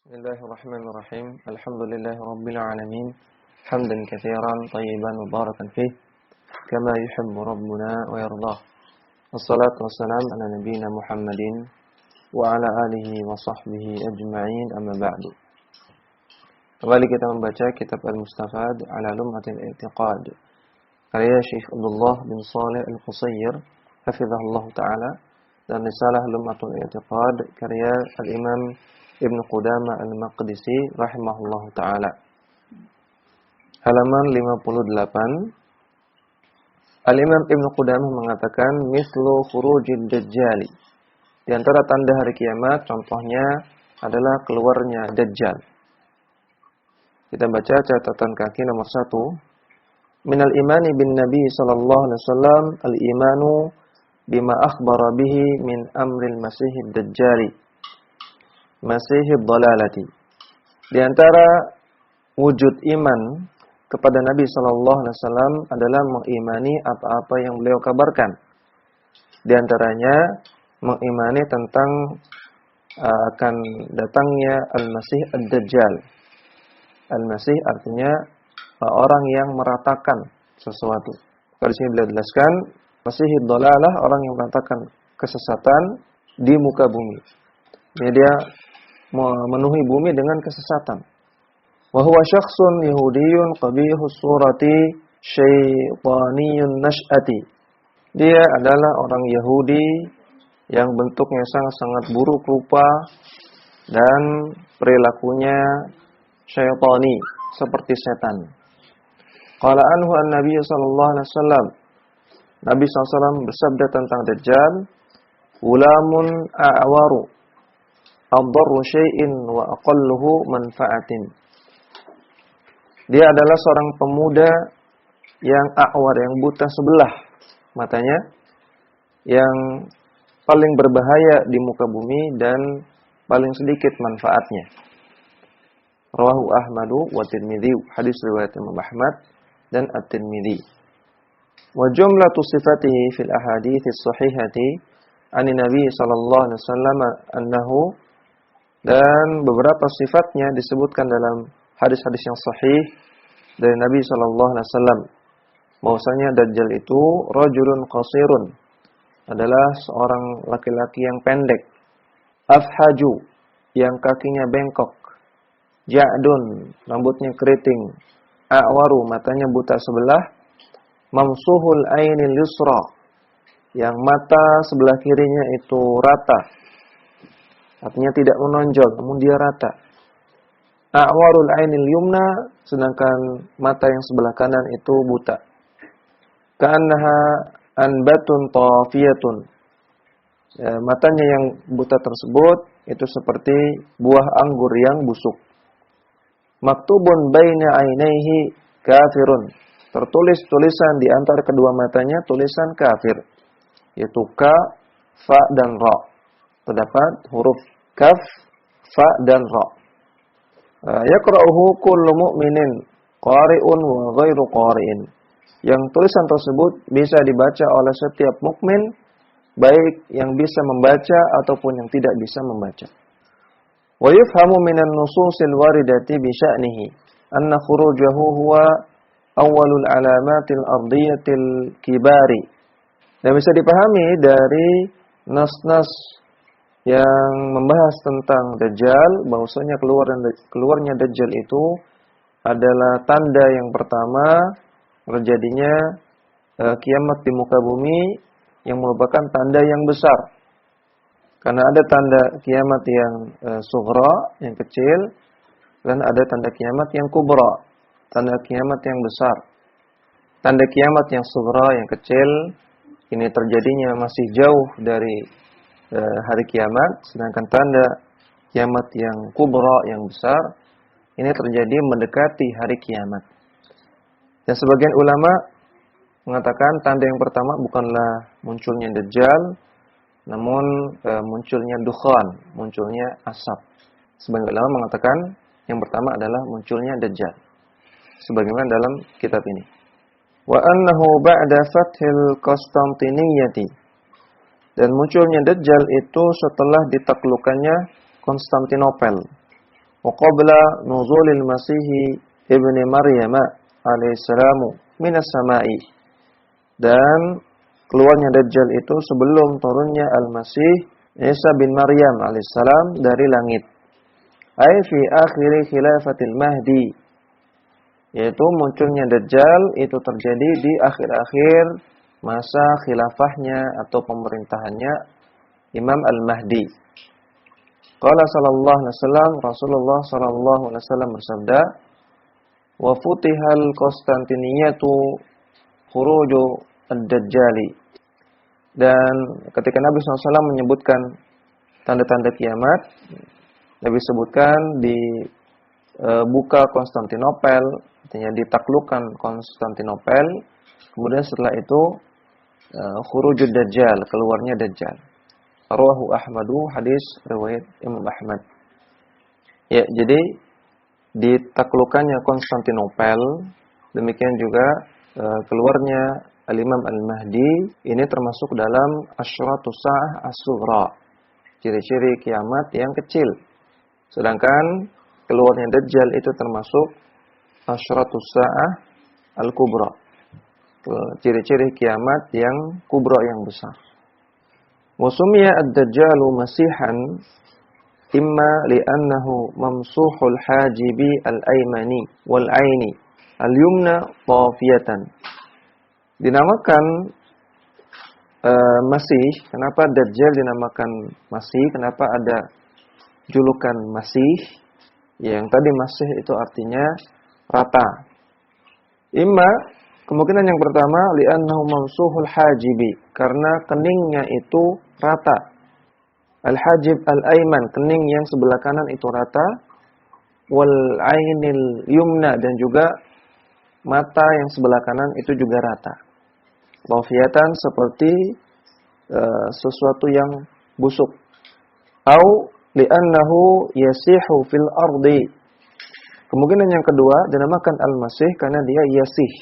Bismillahirrahmanirrahim. Alhamdulillahirabbil alamin. Hamdan katsiran thayyiban mubarakan fih kama yuhibbu rabbuna wa yardah. Wassalatu wassalam ala nabiyyina Muhammadin wa ala alihi wa sahbihi ajma'in, amma ba'du. Kembali kita membaca kitab Al-Mustafad ala Lum'atil I'tiqad karya Syekh Abdullah bin Shalih Al-Qusair hafizahullah ta'ala, dan risalah Lum'atul I'tiqad karya Al-Imam Ibnu Qudamah Al-Maqdisi rahimahullah ta'ala. Halaman 58. Al-Imam Ibnu Qudamah mengatakan mislu khurujid dajjali. Di antara tanda hari kiamat contohnya adalah keluarnya Dajjal. Kita baca catatan kaki nomor 1. Minal imani bin Nabi sallallahu alaihi wasallam al-imanu bima akhbara bihi min amril masihid dajjali masihid dhalalati. Di antara wujud iman kepada Nabi sallallahu alaihi wasallam adalah mengimani apa-apa yang beliau kabarkan. Di antaranya mengimani tentang akan datangnya Al-Masih Ad-Dajjal. Al-Masih artinya orang yang meratakan sesuatu. Kalau di sini beliau jelaskan masihid dhalalah, orang yang meratakan kesesatan di muka bumi. Ini dia memenuhi bumi dengan kesesatan. Wa huwa syakhsun yahudiyyun qabihus surati syaitaniyun nash'ati. Dia adalah orang Yahudi yang bentuknya sangat-sangat buruk rupa dan perilakunya syaitani, seperti setan. Qala anhu an-nabiy sallallahu alaihi wasallam. Nabi sallallahu alaihi wasallam bersabda tentang Dajjal, "Ulamun a'waru addarru syai'in wa aqalluhu manfa'atin." Dia adalah seorang pemuda yang a'war, yang buta sebelah matanya, yang paling berbahaya di muka bumi dan paling sedikit manfaatnya. Rawahu Ahmadu wa Tirmidzi, hadis riwayat Imam Ahmad dan At-Tirmidzi. Wa jumlatu sifatihi fil ahadits sahihati an Nabi sallallahu alaihi wasallam annahu, dan beberapa sifatnya disebutkan dalam hadis-hadis yang sahih dari Nabi sallallahu alaihi wasallam. Bahwasanya Dajjal itu rajulun qasirun, adalah seorang laki-laki yang pendek. Afhaju, yang kakinya bengkok. Ja'dun, rambutnya keriting. A'waru, matanya buta sebelah. Mamsuhul ainil yusra, yang mata sebelah kirinya itu rata. Artinya tidak menonjol, namun dia rata. A'warul ainil yumna, sedangkan mata yang sebelah kanan itu buta. Ka'annaha anbatun tafiyatun. Matanya yang buta tersebut itu seperti buah anggur yang busuk. Maktubun baina ainaihi kafirun. Tertulis tulisan di antara kedua matanya tulisan kafir, yaitu ka, fa dan ra. Terdapat huruf kaf, fa dan ra. Yaqra'uhu kullu mu'minin qari'un wa ghairu qari'in. Yang tulisan tersebut bisa dibaca oleh setiap mukmin, baik yang bisa membaca ataupun yang tidak bisa membaca. Wa yufhamu minan nususil waridati bi sya'nihi anna khurujahu huwa awwalul alamatil ardiyatil kibari. Dan bisa dipahami dari nas-nas yang membahas tentang Dajjal, bahwasanya keluarnya Dajjal itu adalah tanda yang pertama terjadinya kiamat di muka bumi, yang merupakan tanda yang besar. Karena ada tanda kiamat yang sughra, yang kecil, dan ada tanda kiamat yang kubra, tanda kiamat yang besar. Tanda kiamat yang sughra, yang kecil, ini terjadinya masih jauh dari hari kiamat, sedangkan tanda kiamat yang kubra, yang besar, ini terjadi mendekati hari kiamat. Dan sebagian ulama mengatakan tanda yang pertama bukanlah munculnya Dajjal, namun munculnya dukhan, munculnya asap. Sebagian ulama mengatakan yang pertama adalah munculnya Dajjal, sebagaimana dalam kitab ini. Wa annahu ba'da fathil Konstantiniyati, dan munculnya Dajjal itu setelah ditaklukkannya Konstantinopel. wa qabla nuzulil Masih ibni Maryam alaihissalam minas sama'i. Dan keluarnya Dajjal itu sebelum turunnya Al-Masih Isa bin Maryam alaihissalam dari langit. Ai fi akhir khilafatil Mahdi, yaitu munculnya Dajjal itu terjadi di akhir-akhir masa khilafahnya atau pemerintahannya Imam Al-Mahdi. Qala sallallahu alaihi wasallam, Rasulullah sallallahu alaihi wasallam bersabda, "Wa futihal Konstantiniyatu khuruju ad-Dajjali." Dan ketika Nabi SAW menyebutkan tanda-tanda kiamat, Nabi sebutkan buka Konstantinopel, artinya ditaklukkan Konstantinopel. Kemudian setelah itu khurujud Dajjal, keluarnya Dajjal. Rawahu Ahmadu, hadis riwayat Imam Ahmad. Ya, jadi ditaklukkannya Konstantinopel, demikian juga keluarnya Al-Imam Al-Mahdi, ini termasuk dalam asyratus sa'ah as-sughra, ciri-ciri kiamat yang kecil. Sedangkan keluarnya Dajjal itu termasuk asyratus sa'ah al-kubra, ciri-ciri kiamat yang kubra, yang besar. Wasumiyya ad-Dajjalu masihan imma li'annahu mamsuhul hajibi al-aymani wal-aini al-yumna tafiyatan. Dinamakan Masih, kenapa Dajjal dinamakan Masih? Kenapa ada julukan Masih? Yang tadi Masih itu artinya rata. Imma, kemungkinan yang pertama, li'annahu mamsuhul hajibi, karena keningnya itu rata. Al-hajib al-ayman, kening yang sebelah kanan itu rata. Wal-ainil yumna, dan juga mata yang sebelah kanan itu juga rata. Lawfiyatan, seperti sesuatu yang busuk. Au li'annahu yasihu fil ardi. Kemungkinan yang kedua dinamakan Al-Masih karena dia yasih.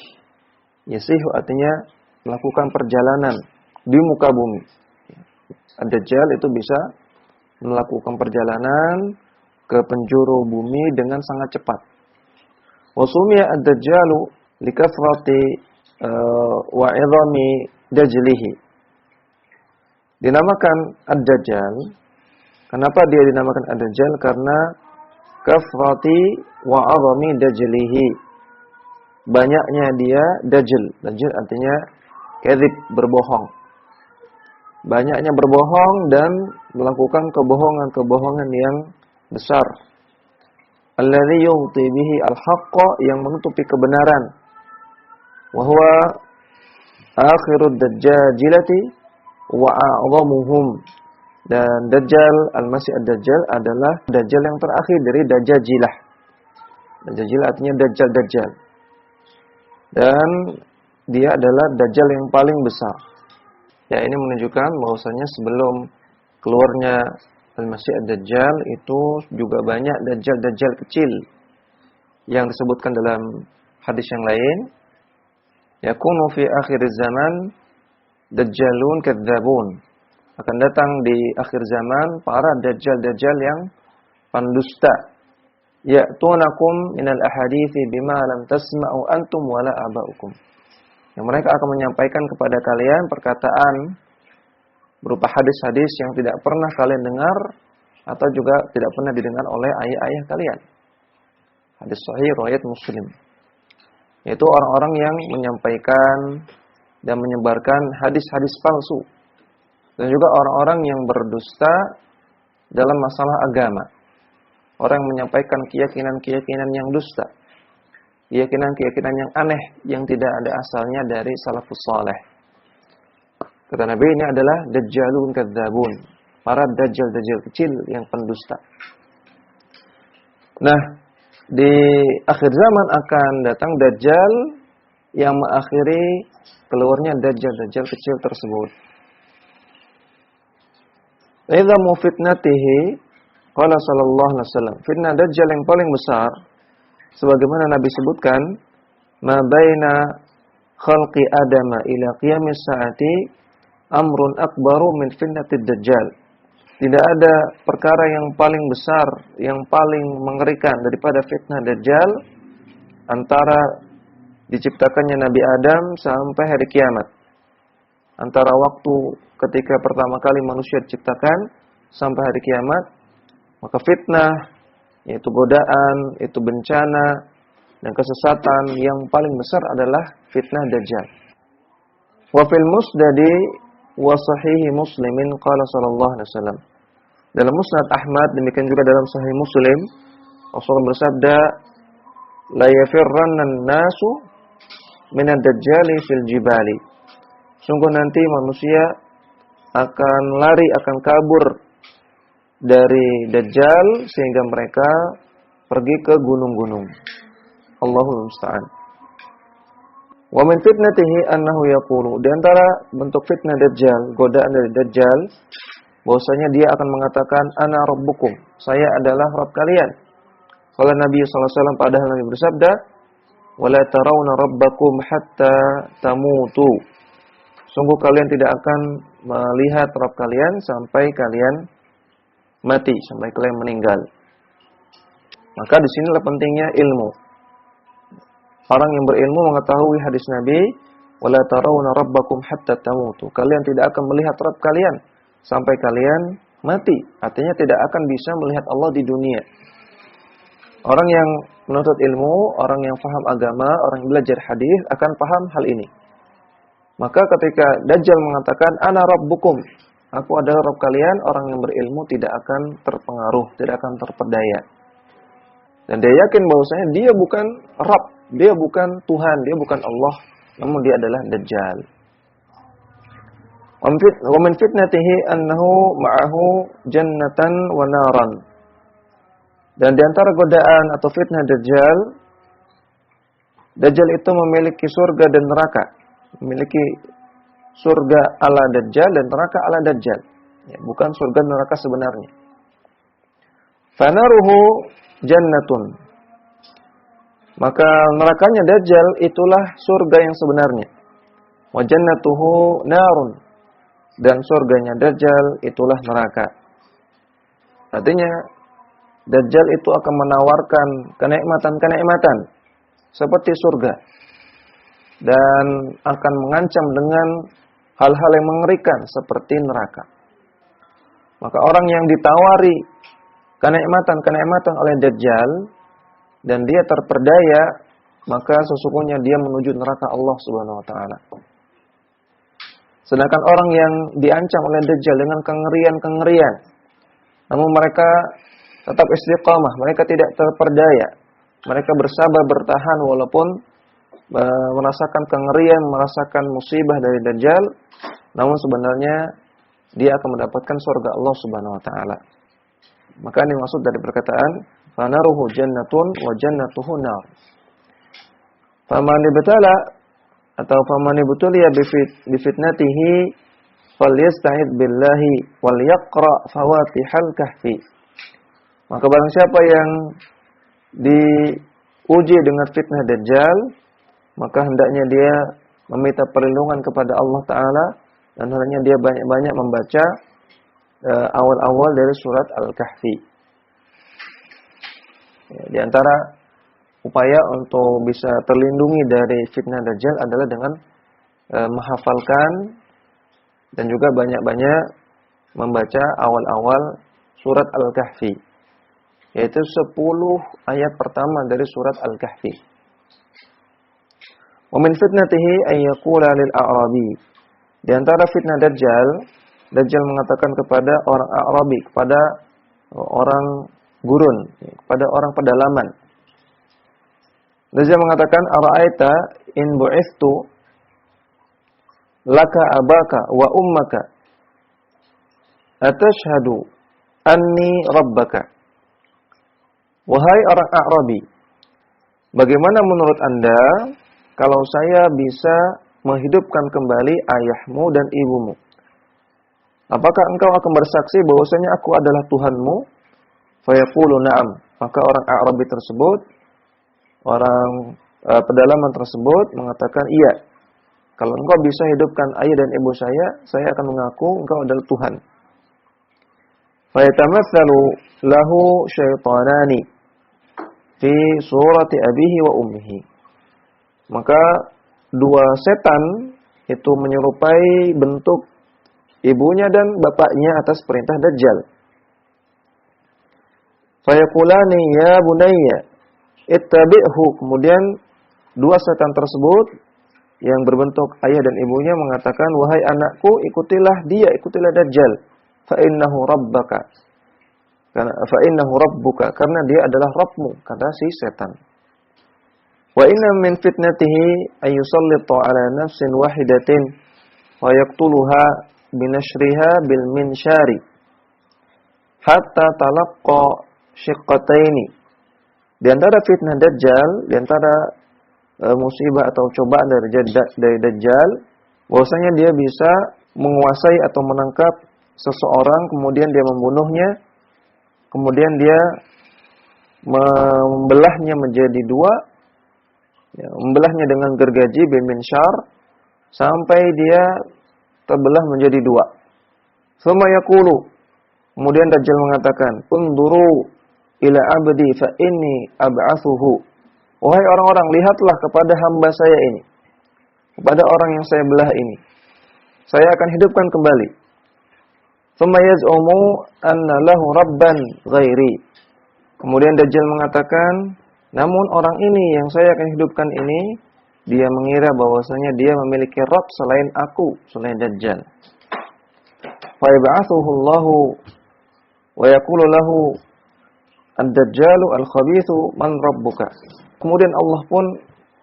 Yasih artinya melakukan perjalanan di muka bumi. Ad-Dajjal itu bisa melakukan perjalanan ke penjuru bumi dengan sangat cepat. Wasumiya ad-Dajjalu likafrati wa 'idhami dajlihi. Dinamakan ad-Dajjal. Kenapa dia dinamakan ad-Dajjal? Karena kafrati wa 'idhami dajlihi. Banyaknya dia dajjal. Dajjal artinya kadzib, berbohong. Banyaknya berbohong dan melakukan kebohongan-kebohongan yang besar. Alladzi yughti bihi al-haqqa, yang menutupi kebenaran. Wa huwa akhirud dajjalati wa a'dhamuhum. Dan Dajjal, Al-Masih ad-Dajjal adalah Dajjal yang terakhir dari Dajjajilah. Dajjajilah artinya Dajjal. Dan dia adalah Dajjal yang paling besar. Ya, ini menunjukkan bahwasanya sebelum keluarnya Al-Masih ad-Dajjal itu juga banyak Dajjal-Dajjal kecil yang disebutkan dalam hadis yang lain. Yakunu fi akhir zaman Dajjalun kadzabun. Akan datang di akhir zaman para Dajjal-Dajjal yang pendusta. Ya'tunakum minal ahadithi bima lam tasma'u antum wala aba'ukum. Yang mereka akan menyampaikan kepada kalian perkataan berupa hadis-hadis yang tidak pernah kalian dengar atau juga tidak pernah didengar oleh ayah-ayah kalian. Hadis sahih riwayat Muslim. Yaitu orang-orang yang menyampaikan dan menyebarkan hadis-hadis palsu. Dan juga orang-orang yang berdusta dalam masalah agama. Orang yang menyampaikan keyakinan-keyakinan yang dusta. Keyakinan-keyakinan yang aneh yang tidak ada asalnya dari salafus saleh. Kata Nabi, ini adalah Dajjalun kadzabun. Para Dajjal-Dajjal kecil yang pendusta. Nah, di akhir zaman akan datang Dajjal yang mengakhiri keluarnya Dajjal-Dajjal kecil tersebut. Idzamu fitnatihi, qala sallallahu alaihi wasallam, fitnah Dajjal yang paling besar sebagaimana Nabi sebutkan, ma baina khalqi adama ila qiyamis saati amrun akbaru min fitnatid Dajjal. tidak ada perkara yang paling besar, yang paling mengerikan daripada fitnah Dajjal antara diciptakannya Nabi Adam sampai hari kiamat. Antara waktu ketika pertama kali manusia diciptakan sampai hari kiamat, maka fitnah, yaitu godaan, itu bencana, dan kesesatan yang paling besar adalah fitnah Dajjal. Wa fil musnadi wa sahihi Muslimin qala sallallahu alaihi wasallam. Dalam Musnad Ahmad, demikian juga dalam Sahih Muslim, Rasulullah bersabda, la yafirranna an-nasu min ad-dajjali fil jibali. Sungguh nanti manusia akan lari, akan kabur dari Dajjal sehingga mereka pergi ke gunung-gunung. Allahul musta'an. Wa min fitnatihi annahu yaqulu. Di antara bentuk fitnah Dajjal, godaan dari Dajjal, bahwasanya dia akan mengatakan ana rabbukum, saya adalah Rabb kalian. Kalau Nabi sallallahu alaihi wasallam, padahal Nabi bersabda, wala tarawna rabbakum hatta tamutu. Sungguh kalian tidak akan melihat Rabb kalian sampai kalian mati, sampai kalian meninggal. Maka di sinilah pentingnya ilmu. Orang yang berilmu mengetahui hadis Nabi, wala tarawna rabbakum hatta tamutu. Kalian tidak akan melihat Rabb kalian sampai kalian mati. Artinya tidak akan bisa melihat Allah di dunia. Orang yang menuntut ilmu, orang yang paham agama, orang yang belajar hadis akan paham hal ini. Maka ketika Dajjal mengatakan ana rabbukum, aku adalah Rabb kalian, orang yang berilmu tidak akan terpengaruh, tidak akan terpedaya. Dan dia yakin bahwasanya dia bukan Rabb, dia bukan Tuhan, dia bukan Allah, namun dia adalah Dajjal. Wa min fitnatihi annahu ma'ahu jannatan wa naran. Dan di antara godaan atau fitnah Dajjal, Dajjal itu memiliki surga dan neraka. Memiliki surga ala Dajjal dan neraka ala Dajjal. Ya, bukan surga neraka sebenarnya. Fanaruhu jannatun. Maka nerakanya Dajjal itulah surga yang sebenarnya. Wa jannatuhu narun. Dan surganya Dajjal itulah neraka. Artinya Dajjal itu akan menawarkan kenikmatan-kenikmatan seperti surga dan akan mengancam dengan hal-hal yang mengerikan seperti neraka. Maka orang yang ditawari kenikmatan-kenikmatan oleh Dajjal dan dia terperdaya, maka sesungguhnya dia menuju neraka Allah Subhanahu wa taala. Sedangkan orang yang diancam oleh Dajjal dengan kengerian-kengerian, namun mereka tetap istiqamah, mereka tidak terperdaya. Mereka bersabar, bertahan walaupun merasakan kengerian, merasakan musibah dari Dajjal, namun sebenarnya dia akan mendapatkan surga Allah Subhanahu wa taala. Maka ini maksud dari perkataan fanaruhu jannatun wa jannatuhu nar. Faman ibtala atau faman ibtuliya bi fitnatihi falyasta'id billahi wal yaqra fawatihal kahfi. Maka barang siapa yang diuji dengan fitnah Dajjal, maka hendaknya dia meminta perlindungan kepada Allah Ta'ala, dan hendaknya dia banyak-banyak membaca awal-awal dari surat Al-Kahfi. Ya, di antara upaya untuk bisa terlindungi dari fitnah Dajjal adalah dengan menghafalkan dan juga banyak-banyak membaca awal-awal surat Al-Kahfi. Yaitu 10 ayat pertama dari surat Al-Kahfi. Wa min fitnatihi ay yaqula lil a'rabi. Di antara fitnah Dajjal, Dajjal mengatakan kepada orang A'rabi, kepada orang gurun, kepada orang pedalaman. Dajjal mengatakan, "Ara'aita in bu'ithtu laka abaka wa ummaka atashhadu anni rabbaka." Wahai orang A'rabi, bagaimana menurut Anda kalau saya bisa menghidupkan kembali ayahmu dan ibumu? Apakah engkau akan bersaksi bahwasanya aku adalah Tuhanmu? Fayaqulu na'am. Maka orang A'rabi tersebut, orang pedalaman tersebut mengatakan, iya. Kalau engkau bisa hidupkan ayah dan ibu saya akan mengaku engkau adalah Tuhan. Fayatamatsalu lahu syaitanani fi surati abihi wa ummihi. Maka dua setan itu menyerupai bentuk ibunya dan bapaknya atas perintah Dajjal. Fayaqulani ya bunayya ittabi'hu. Kemudian dua setan tersebut yang berbentuk ayah dan ibunya mengatakan, wahai anakku, ikutilah dia, ikutilah Dajjal. Fa innahu rabbaka. Fa innahu rabbuka, karena dia adalah Rabbmu, kata si setan. Wa inna min fitnatihi ayyusallita ala nafsin wahidatin wa yaqtuluha binashriha bil minshari hatta talaqqa syiqqataini. Di antara fitnah Dajjal, di antara musibah atau cobaan dari Dajjal, bahwasanya dia bisa menguasai atau menangkap seseorang, kemudian dia membunuhnya, kemudian dia membelahnya menjadi dua, ya, membelahnya dengan gergaji bin minsyar sampai dia terbelah menjadi dua. Tsumma yaqulu, kemudian Dajjal mengatakan, "Unduru ila abdi fa inni ab'atsuhu." Wahai orang-orang, lihatlah kepada hamba saya ini, kepada orang yang saya belah ini, saya akan hidupkan kembali. Tsumma yaz'umu anna lahu rabban ghairi. Kemudian Dajjal mengatakan, namun orang ini yang saya akan hidupkan ini, dia mengira bahwasanya dia memiliki Rabb selain aku, selain Dajjal. Fa yab'atsuhu Allahu wa yaqulu lahu ad-dajjalu al-khabithu man rabbuka. Kemudian Allah pun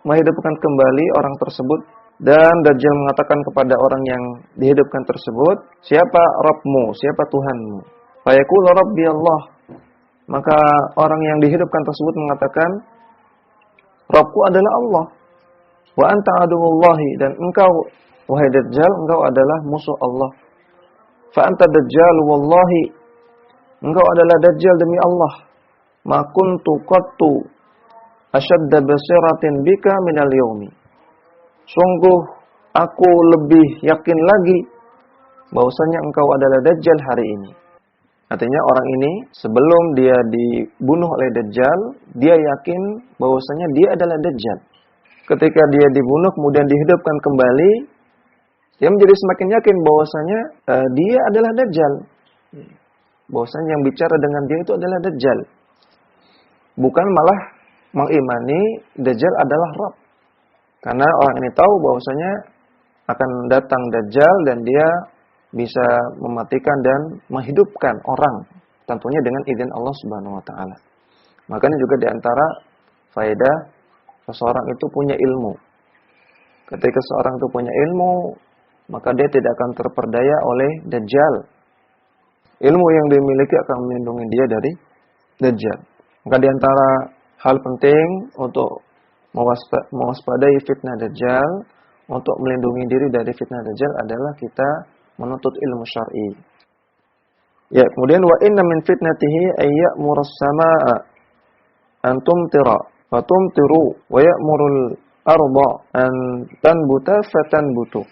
menghidupkan kembali orang tersebut, dan Dajjal mengatakan kepada orang yang dihidupkan tersebut, siapa Rabbmu, siapa Tuhanmu? Fa yaqulu rabbi Allah. Maka orang yang dihidupkan tersebut mengatakan, Rabbku adalah Allah. Wa anta aduwullahi, dan engkau, wahai Dajjal, engkau adalah musuh Allah. Fa anta Dajjal wallahi, engkau adalah Dajjal demi Allah. Ma kuntu qattu asyadda basiratin bika minal yaumi. Sungguh aku lebih yakin lagi bahwasanya engkau adalah Dajjal hari ini. Artinya orang ini sebelum dia dibunuh oleh Dajjal, dia yakin bahwasanya dia adalah Dajjal. Ketika dia dibunuh kemudian dihidupkan kembali, dia menjadi semakin yakin bahwasanya dia adalah Dajjal. Bahwasanya yang bicara dengan dia itu adalah Dajjal. Bukan malah mengimani Dajjal adalah Rabb. Karena orang ini tahu bahwasanya akan datang Dajjal dan dia bisa mematikan dan menghidupkan orang, tentunya dengan izin Allah Subhanahu wa taala. Makanya juga di antara faedah seseorang itu punya ilmu. Ketika seorang itu punya ilmu, maka dia tidak akan terperdaya oleh Dajjal. Ilmu yang dimiliki akan melindungi dia dari Dajjal. Maka di antara hal penting untuk mewaspadai fitnah Dajjal, untuk melindungi diri dari fitnah Dajjal adalah kita menuntut ilmu syar'i. Ya, kemudian wa inna min fitnatihi ay ya'murus samaa'a an tumtira wa tumtiru wa ya'murul arda an tanbuta fatanbutu.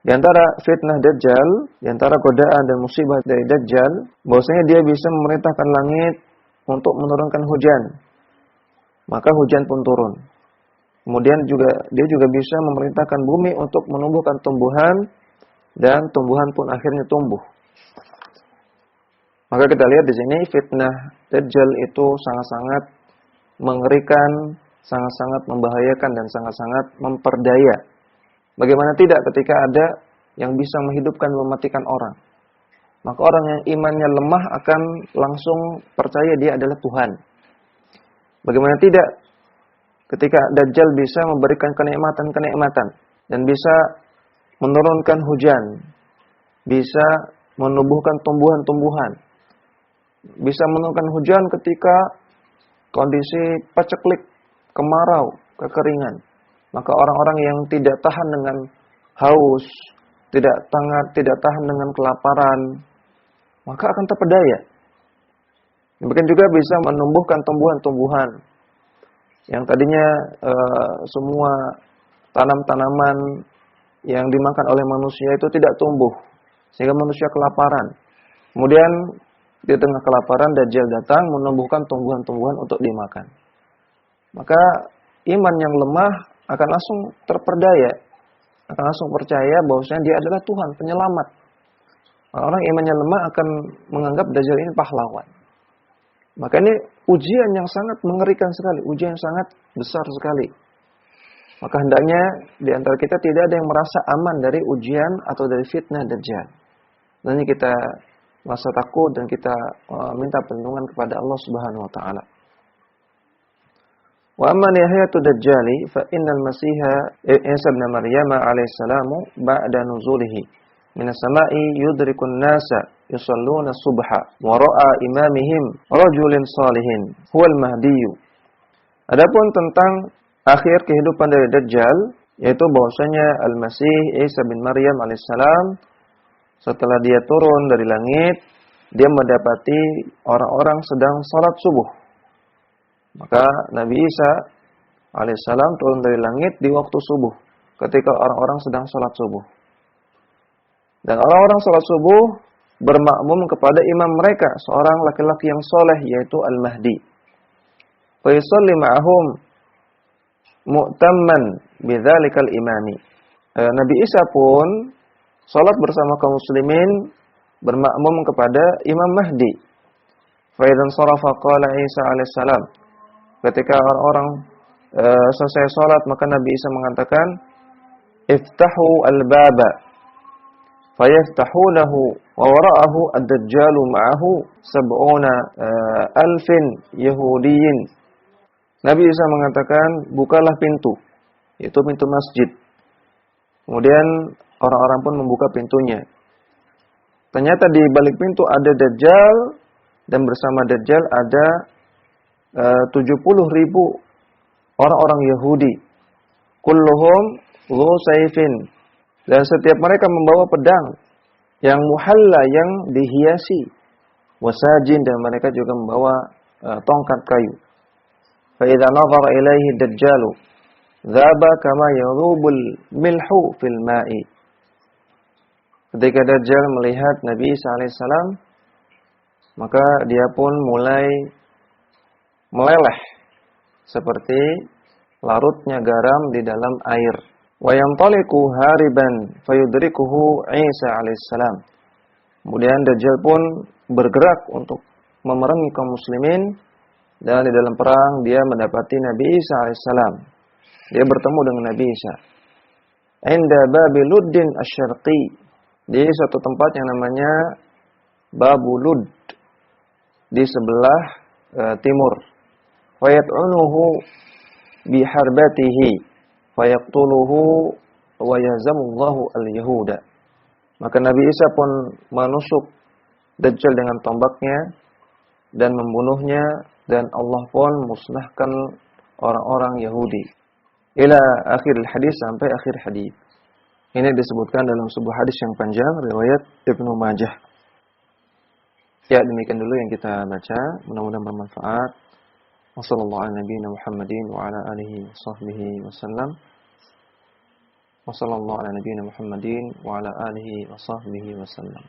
Di antara fitnah Dajjal, di antara godaan dan musibah dari Dajjal, bahwasanya dia bisa memerintahkan langit untuk menurunkan hujan. Maka hujan pun turun. Kemudian dia juga bisa memerintahkan bumi untuk menumbuhkan tumbuhan, dan tumbuhan pun akhirnya tumbuh. Maka kita lihat di sini fitnah Dajjal itu sangat-sangat mengerikan, sangat-sangat membahayakan dan sangat-sangat memperdaya. Bagaimana tidak ketika ada yang bisa menghidupkan, mematikan orang. Maka orang yang imannya lemah akan langsung percaya dia adalah Tuhan. Bagaimana tidak ketika Dajjal bisa memberikan kenikmatan-kenikmatan dan bisa menurunkan hujan, bisa menumbuhkan tumbuhan-tumbuhan, bisa menurunkan hujan ketika kondisi paceklik, kemarau, kekeringan. Maka orang-orang yang tidak tahan dengan haus, tidak tahan dengan kelaparan, maka akan terpedaya. Demikian juga bisa menumbuhkan tumbuhan-tumbuhan yang tadinya semua tanam-tanaman yang dimakan oleh manusia itu tidak tumbuh, sehingga manusia kelaparan. Kemudian Di tengah kelaparan Dajjal datang menumbuhkan tumbuhan-tumbuhan untuk dimakan. Maka iman yang lemah akan langsung terperdaya, akan langsung percaya bahwasanya dia adalah Tuhan, penyelamat. Orang imannya lemah akan menganggap Dajjal ini pahlawan. Maka ini ujian yang sangat mengerikan sekali, ujian yang sangat besar sekali. Maka hendaknya di antara kita tidak ada yang merasa aman dari ujian atau dari fitnah Dajjal. Hendaknya kita merasa takut dan kita minta perlindungan kepada Allah Subhanahu wa taala. Wa amma nihayatu Dajjali fa innal Masiha Isa ibn Maryam alaihi salamu ba'da nuzulihi minas sama'i yudrikun nasa yusalluna subha wa ra'a imamihim rajulin salihin huwal mahdiyyu. Adapun tentang akhir kehidupan dari Dajjal, yaitu bahwasanya Al-Masih Isa bin Maryam alaihissalam setelah dia turun dari langit, dia mendapati orang-orang sedang salat subuh. Maka Nabi Isa alaihissalam turun dari langit di waktu subuh, ketika orang-orang sedang salat subuh. Dan orang-orang salat subuh bermakmum kepada imam mereka, seorang laki-laki yang soleh, yaitu Al-Mahdi. Fa yusalli ma'ahum mu'tamman bidzalikal imami. Nabi Isa pun salat bersama kaum muslimin bermakmum kepada Imam Mahdi. Fa idzan sarafa qala Isa alaihissalam. Ketika orang-orang selesai salat, maka Nabi Isa mengatakan, "Iftahu al-baba." Fayaftahunahu wa wara'ahu ad-dajjalu ma'ahu sab'una alfin yahudiyin. Nabi Isa mengatakan, bukalah pintu, yaitu pintu masjid. Kemudian orang-orang pun membuka pintunya. Ternyata di balik pintu ada Dajjal, dan bersama Dajjal ada 70.000 orang-orang Yahudi. Kulluhum dhu sayfin. Dan setiap mereka membawa pedang yang muhalla, yang dihiasi. Wasajin, dan mereka juga membawa tongkat kayu. فَإِذَا نَظَرَ إِلَيْهِ الدَّجَّالُ ذَابَ كَمَا يَذُوبُ الْمِلْحُ فِي الْمَاءِ. Ketika Dajjal melihat Nabi Isa alaihissalam, maka dia pun mulai meleleh seperti larutnya garam di dalam air. Wa yantaliqu hariban fayudrikuhu Isa alaihissalam. Kemudian Dajjal pun bergerak untuk memerangi kaum muslimin, dan di dalam perang dia mendapati Nabi Isa alaihissalam. Dia bertemu dengan Nabi Isa. Inda Babi Luddin Asy-Syarqi, di suatu tempat yang namanya Babu Lud, di sebelah timur. Fayat'unuhu biharbatihi fayaqtuluhu wa yazamullahu al-yahuda. Maka Nabi Isa pun menusuk Dajjal dengan tombaknya dan membunuhnya, dan Allah pun musnahkan orang-orang Yahudi. Ila akhir hadis, sampai akhir hadis. Ini disebutkan dalam sebuah hadis yang panjang riwayat Ibnu Majah. Ya, demikian dulu yang kita baca, mudah-mudahan bermanfaat. Wassallallahu ala nabiyyina Muhammadin wa ala alihi washabbihi wasallam. Wassallallahu ala nabiyyina Muhammadin wa ala alihi washabbihi wasallam.